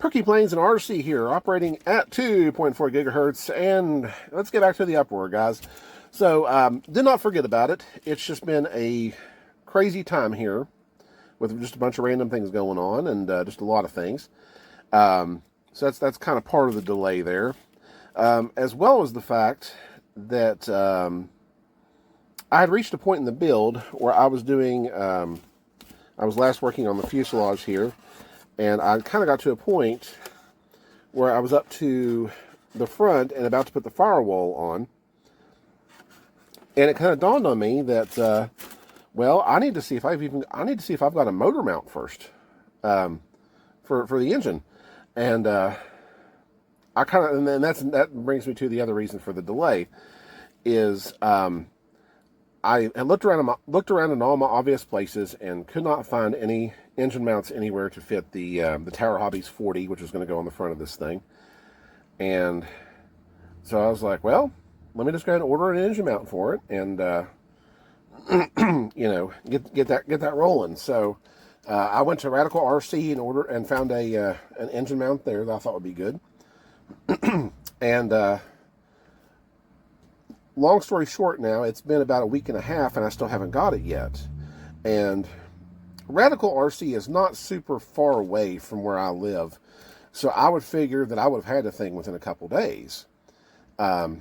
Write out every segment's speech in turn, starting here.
PerkyPlanes and RC here, operating at 2.4 gigahertz, and let's get back to the uproar, guys. So, did not forget about it. It's just been a crazy time here with just a bunch of random things going on, and just a lot of things. So that's kind of part of the delay there, as well as the fact that I had reached a point in the build where I was doing, I was last working on the fuselage here, and I kind of got to a point where I was up to the front and about to put the firewall on. And it kind of dawned on me that, well, I need to see if I've got a motor mount first, for the engine. And, I kind of, and then that brings me to the other reason for the delay is, I had looked around in all my obvious places and could not find any engine mounts anywhere to fit the Tower Hobbies 40, which is going to go on the front of this thing. And so I was like, well, let me just go ahead and order an engine mount for it, and you know, get that rolling. So I went to Radical RC and found an engine mount there that I thought would be good. And long story short, now it's been about a week and a half, and I still haven't got it yet. And Radical RC is not super far away from where I live, so I would figure that I would have had the thing within a couple days. I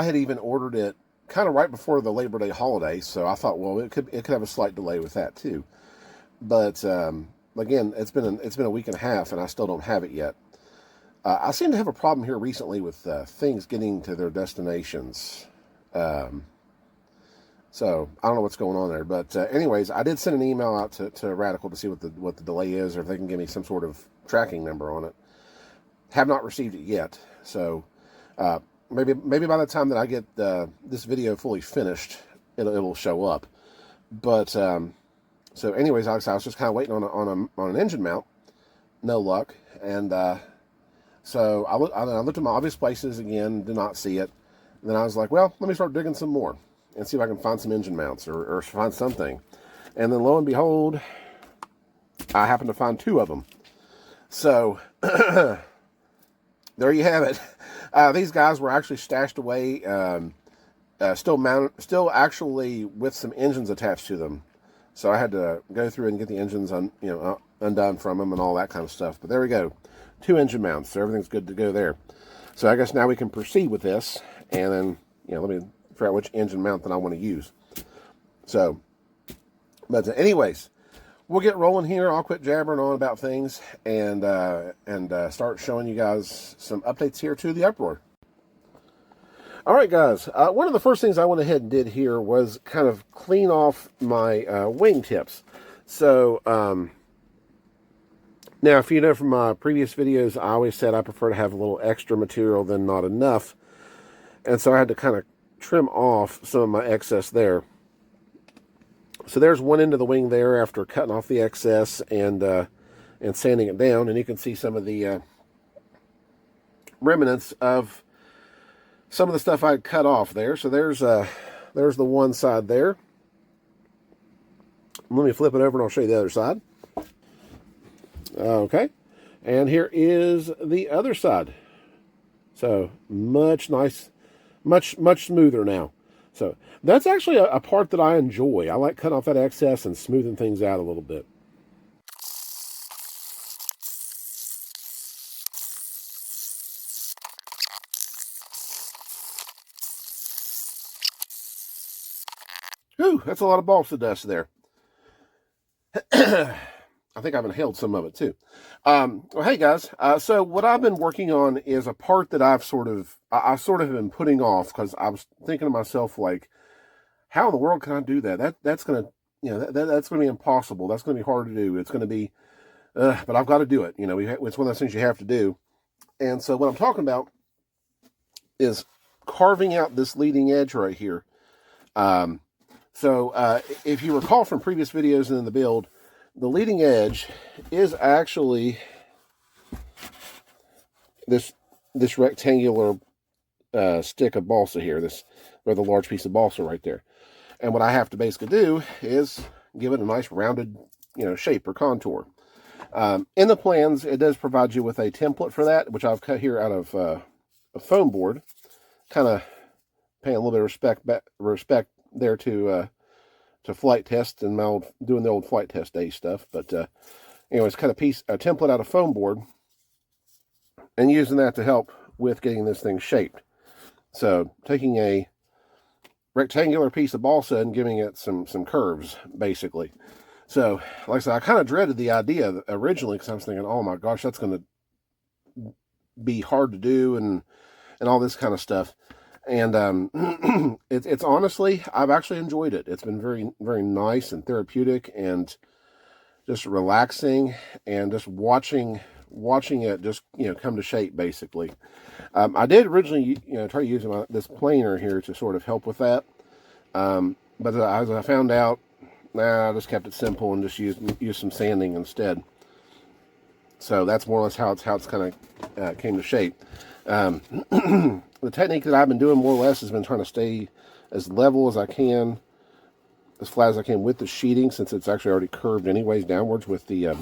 had even ordered it kind of right before the Labor Day holiday, so I thought, well, it could have a slight delay with that too. But again, it's been a week and a half, and I still don't have it yet. I seem to have a problem here recently with things getting to their destinations. So I don't know what's going on there. But anyways, I did send an email out to Radical to see what the delay is, or if they can give me some sort of tracking number on it. Have not received it yet. So maybe by the time that I get this video fully finished, it'll show up. But so anyways, I was just kind of waiting on an engine mount. No luck. And so I looked at my obvious places again, did not see it. And then I was like, well, let me start digging some more and see if I can find some engine mounts or find something. And then lo and behold, I happened to find two of them. So there you have it. These guys were actually stashed away, still actually with some engines attached to them. So I had to go through and get the engines undone from them and all that kind of stuff. But there we go. Two engine mounts, so everything's good to go there. So I guess now we can proceed with this, and then, let me figure out which engine mount that I want to use. So, but anyways, we'll get rolling here. I'll quit jabbering on about things and start showing you guys some updates here to the Uproar. All right, guys. One of the first things I went ahead and did here was kind of clean off my wing tips. So, now, if you know from my previous videos, I always said I prefer to have a little extra material than not enough. And so I had to kind of trim off some of my excess there. So there's one end of the wing there after cutting off the excess and sanding it down. And you can see some of the remnants of some of the stuff I had cut off there. So there's the one side there. Let me flip it over and I'll show you the other side. Okay, and here is the other side. So much smoother now. So that's actually a part that I enjoy. I like cutting off that excess and smoothing things out a little bit. Whew, that's a lot of balsa dust there. I think I've inhaled some of it too. Well, hey guys, so what I've been working on is a part that I've sort of been putting off because I was thinking to myself, like, how in the world can I do that? That's gonna, that's gonna be impossible. That's gonna be hard to do. It's gonna be, but I've got to do it. It's one of those things you have to do. And so what I'm talking about is carving out this leading edge right here. So if you recall from previous videos and in the build, the leading edge is actually this rectangular stick of balsa here, this rather large piece of balsa right there. And what I have to basically do is give it a nice rounded, shape or contour. In the plans, it does provide you with a template for that, which I've cut here out of a foam board. Kind of paying a little bit of respect there to flight test and doing the old flight test day stuff. But anyways, cut a template out of foam board and using that to help with getting this thing shaped. So taking a rectangular piece of balsa and giving it some curves, basically. So, like I said, I kind of dreaded the idea originally because I was thinking, oh my gosh, that's going to be hard to do and all this kind of stuff. And it's honestly, I've actually enjoyed it. It's been very, very nice and therapeutic and just relaxing and just watching it just, come to shape, basically. I did originally, try using this planer here to sort of help with that. But as I found out, I just kept it simple and just used some sanding instead. So that's more or less how it's kind of came to shape. The technique that I've been doing more or less has been trying to stay as level as I can, as flat as I can with the sheeting, since it's actually already curved anyways downwards with the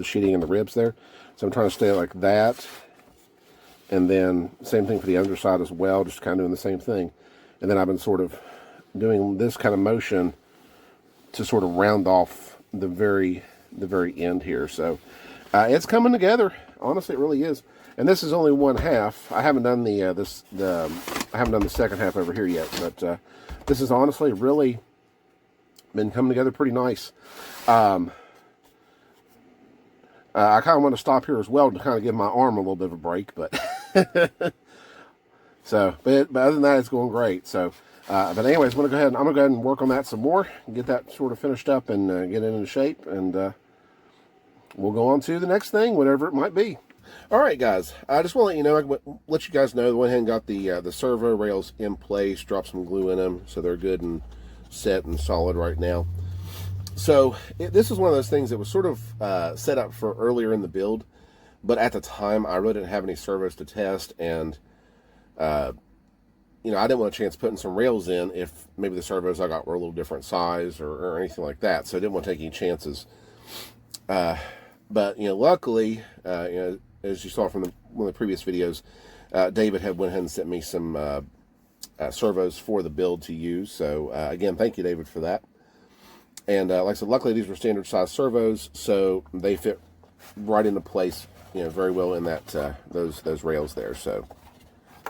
sheeting and the ribs there. So I'm trying to stay like that. And then same thing for the underside as well, just kind of doing the same thing. And then I've been sort of doing this kind of motion to sort of round off the very end here. So it's coming together. Honestly, it really is. And this is only one half. I haven't done I haven't done the second half over here yet. But this is honestly really been coming together pretty nice. I kind of want to stop here as well to kind of give my arm a little bit of a break, but but other than that, it's going great. So, but anyways, I'm gonna go ahead and work on that some more, get that sort of finished up and get it into shape, and we'll go on to the next thing, whatever it might be. All right, guys, I just want to let you guys know, I went ahead and got the servo rails in place, dropped some glue in them, so they're good and set and solid right now. So this is one of those things that was sort of set up for earlier in the build, but at the time I really didn't have any servos to test, and I didn't want a chance putting some rails in if maybe the servos I got were a little different size or anything like that. So I didn't want to take any chances. But luckily, as you saw from one of the previous videos, David had went ahead and sent me some servos for the build to use. So again, thank you, David, for that. And like I said, luckily these were standard size servos, so they fit right into place, very well in that those rails there. So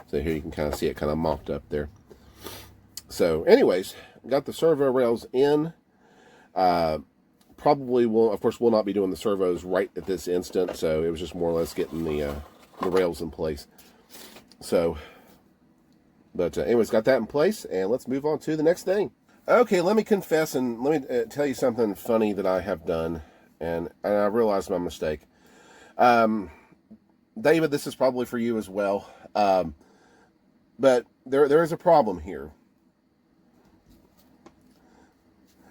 here you can kind of see it kind of mocked up there. So anyways, got the servo rails in. Probably of course will not be doing the servos right at this instant, so it was just more or less getting the rails in place. So, but anyways, got that in place, and let's move on to the next thing. Okay, let me confess and let me tell you something funny that I have done, and I realized my mistake. David, this is probably for you as well, but there is a problem here.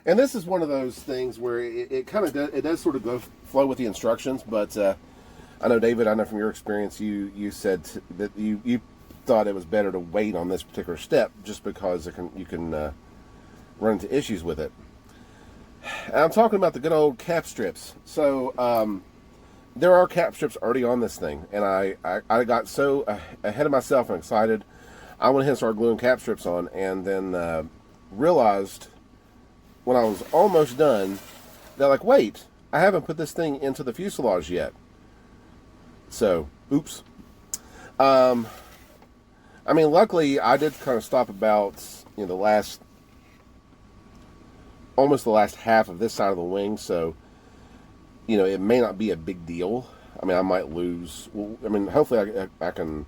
And this is one of those things where it kind of does sort of flow with the instructions, but I know, David, I know from your experience, you said that you thought it was better to wait on this particular step just because you can run into issues with it. And I'm talking about the good old cap strips. So there are cap strips already on this thing, and I got so ahead of myself and excited, I went ahead and started gluing cap strips on, and then realized when I was almost done, they're like, wait, I haven't put this thing into the fuselage yet. So, oops. I mean, luckily, I did kind of stop about, almost the last half of this side of the wing, so, it may not be a big deal. I mean, I might lose, hopefully I can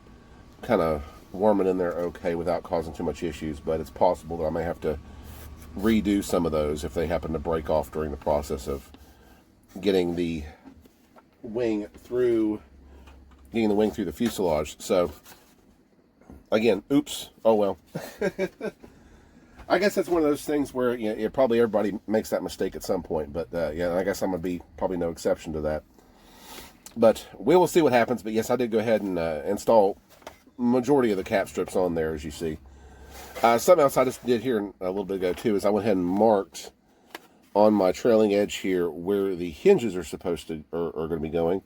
kind of worm it in there okay without causing too much issues, but it's possible that I may have to redo some of those if they happen to break off during the process of getting the wing through the fuselage. So again, oops, oh well. I guess that's one of those things where probably everybody makes that mistake at some point, but yeah, I guess I'm gonna be probably no exception to that. But we will see what happens. But yes, I did go ahead and install majority of the cap strips on there, as you see. Something else I just did here a little bit ago too is I went ahead and marked on my trailing edge here where the hinges are supposed to, are going to be going.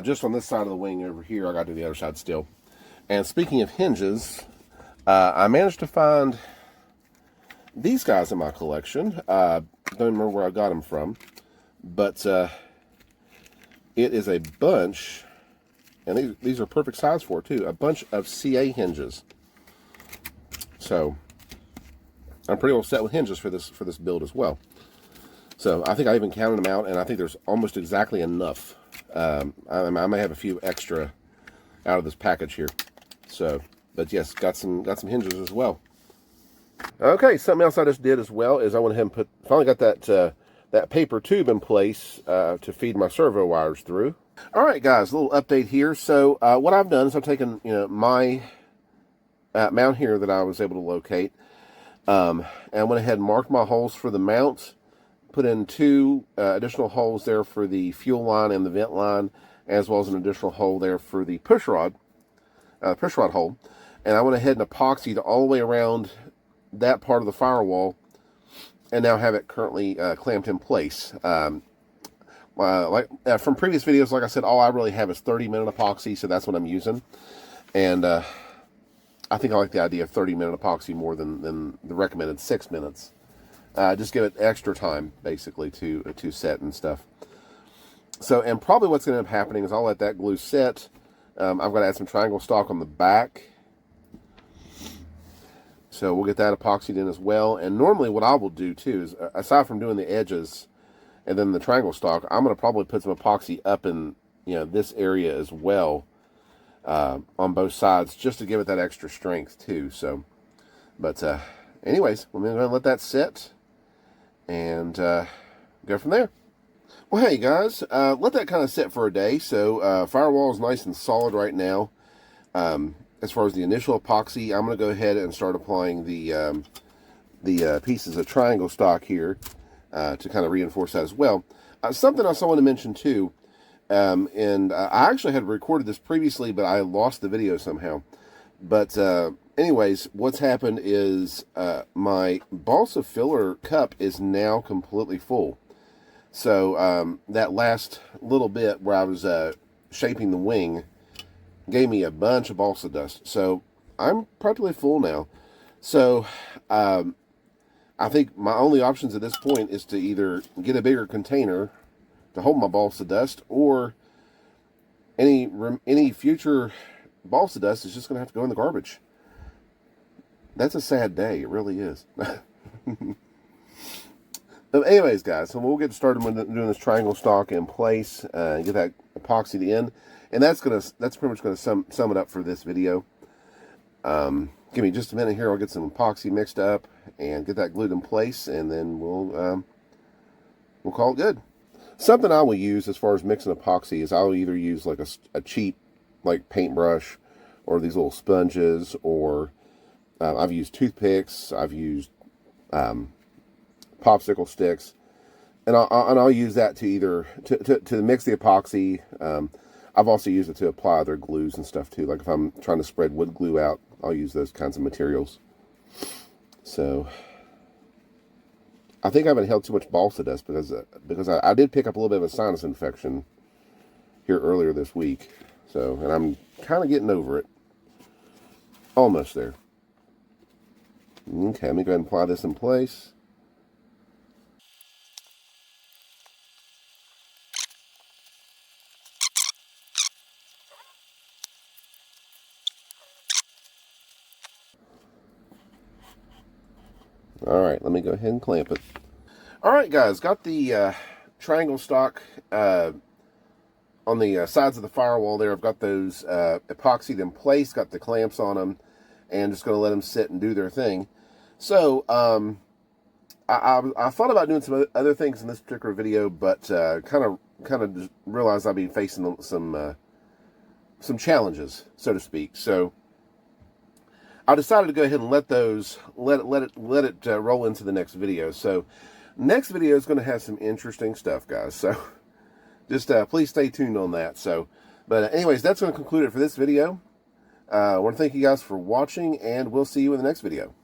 Just on this side of the wing over here, I got to do the other side still. And speaking of hinges, I managed to find these guys in my collection. Don't remember where I got them from, but it is a bunch, and these are perfect size for it too, a bunch of CA hinges. So I'm pretty well set with hinges for this build as well. So I think I even counted them out, and I think there's almost exactly enough. I may have a few extra out of this package here. So, but yes, got some hinges as well. Okay, something else I just did as well is I went ahead and finally got that paper tube in place to feed my servo wires through. All right, guys, a little update here. So what I've done is I've taken my mount here that I was able to locate, and I went ahead and marked my holes for the mount. Put in 2 additional holes there for the fuel line and the vent line, as well as an additional hole there for the push rod hole. And I went ahead and epoxied all the way around that part of the firewall, and now have it currently clamped in place. From previous videos, like I said, all I really have is 30-minute epoxy, so that's what I'm using. And I think I like the idea of 30-minute epoxy more than the recommended 6 minutes. Just give it extra time, basically, to set and stuff. So, and probably what's going to end up happening is I'll let that glue set. I've got to add some triangle stock on the back. So we'll get that epoxied in as well. And normally what I will do, too, is aside from doing the edges and then the triangle stock, I'm going to probably put some epoxy up in, this area as well, on both sides, just to give it that extra strength, too. So, but anyways, we're going to let that set and go from there. Well, hey guys, let that kind of sit for a day. So Firewall is nice and solid right now. As far as the initial epoxy, I'm going to go ahead and start applying the pieces of triangle stock here to kind of reinforce that as well. Something else I want to mention too, and I actually had recorded this previously, but I lost the video somehow. But anyways, what's happened is my balsa filler cup is now completely full. So that last little bit where I was shaping the wing gave me a bunch of balsa dust. So I'm practically full now. So I think my only options at this point is to either get a bigger container to hold my balsa dust, or any future balsa dust is just going to have to go in the garbage. That's a sad day. It really is. But anyways, guys, so we'll get started with doing this triangle stock in place and get that epoxied in. And that's pretty much gonna sum it up for this video. Give me just a minute here. I'll get some epoxy mixed up and get that glued in place, and then we'll call it good. Something I will use as far as mixing epoxy is I'll either use like a cheap like paintbrush, or these little sponges, or I've used toothpicks. I've used popsicle sticks, and I'll use that to either to mix the epoxy. I've also used it to apply other glues and stuff too. Like if I'm trying to spread wood glue out, I'll use those kinds of materials. So I think I haven't held too much balsa dust because I did pick up a little bit of a sinus infection here earlier this week. So, and I'm kind of getting over it. Almost there. Okay, let me go ahead and apply this in place. Alright, let me go ahead and clamp it. Alright guys, got the triangle stock on the sides of the firewall there. I've got those epoxied in place, got the clamps on them, and just going to let them sit and do their thing. So, I thought about doing some other things in this particular video, but kind of just realized I'd be facing some challenges, so to speak. So I decided to go ahead and let it roll into the next video. So next video is going to have some interesting stuff, guys. So just please stay tuned on that. So, but anyways, that's going to conclude it for this video. I want to thank you guys for watching, and we'll see you in the next video.